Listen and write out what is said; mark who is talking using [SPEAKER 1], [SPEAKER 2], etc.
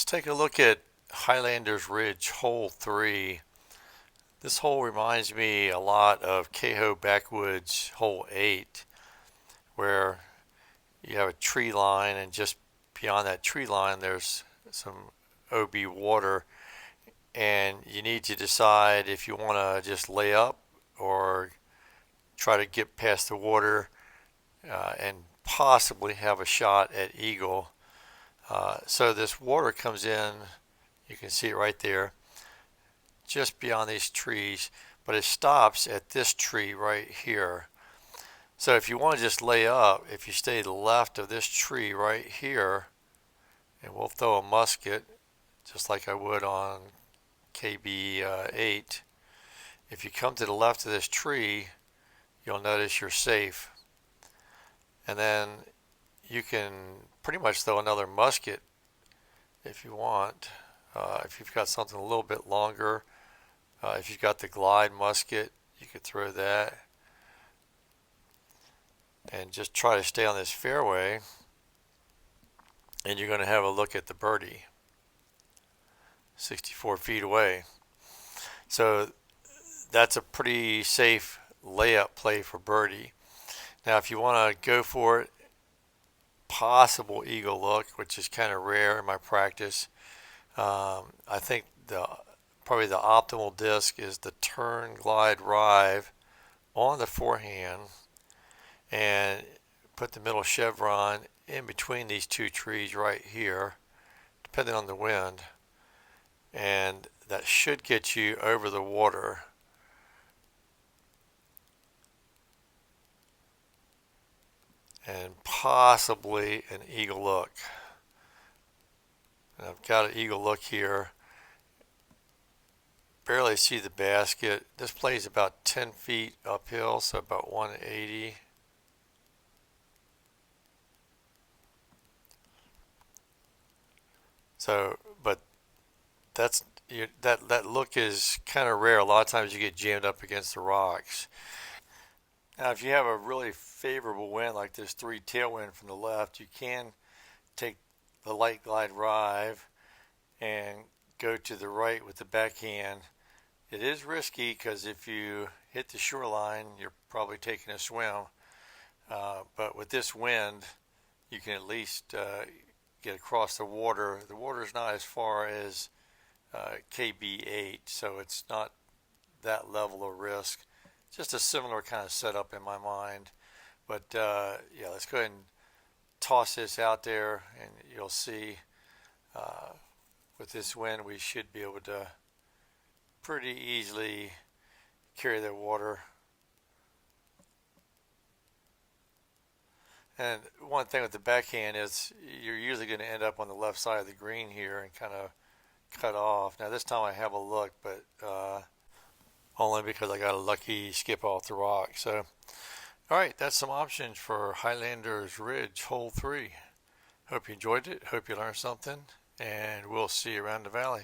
[SPEAKER 1] Let's take a look at Highlander's Ridge, hole 3. This hole reminds me a lot of Cahoe Backwoods, hole 8, where you have a tree line, and just beyond that tree line there's some OB water, and you need to decide if you want to just lay up or try to get past the water and possibly have a shot at eagle. So this water comes in, you can see it right there, just beyond these trees, but it stops at this tree right here. So if you want to just lay up, if you stay to the left of this tree right here, and we'll throw a musket just like I would on KB 8. If you come to the left of this tree, you'll notice you're safe. And then you can pretty much throw another musket if you want. If you've got something a little bit longer, if you've got the glide musket, you could throw that. And just try to stay on this fairway, and you're going to have a look at the birdie 64 feet away. So that's a pretty safe layup play for birdie. Now if you want to go for it, possible eagle look, which is kind of rare in my practice, I think probably the optimal disc is the turn glide Rive on the forehand, and put the middle chevron in between these two trees right here, depending on the wind, and that should get you over the water. And possibly an eagle look. And I've got an eagle look here. Barely see the basket. This plays about 10 feet uphill, so about 180. So, but that look is kind of rare. A lot of times you get jammed up against the rocks. Now, if you have a really favorable wind like this 3 tailwind from the left, you can take the light glide Rive and go to the right with the backhand. It is risky because if you hit the shoreline, you're probably taking a swim. But with this wind, you can at least get across the water. The water is not as far as KB8, so it's not that level of risk. Just a similar kind of setup in my mind. But yeah, let's go ahead and toss this out there, and you'll see with this wind we should be able to pretty easily carry the water. And one thing with the backhand is you're usually going to end up on the left side of the green here and kind of cut off. Now this time I have a look, but only because I got a lucky skip off the rock. So, alright, that's some options for Highlander's Ridge, hole 3. Hope you enjoyed it, hope you learned something, and we'll see you around the valley.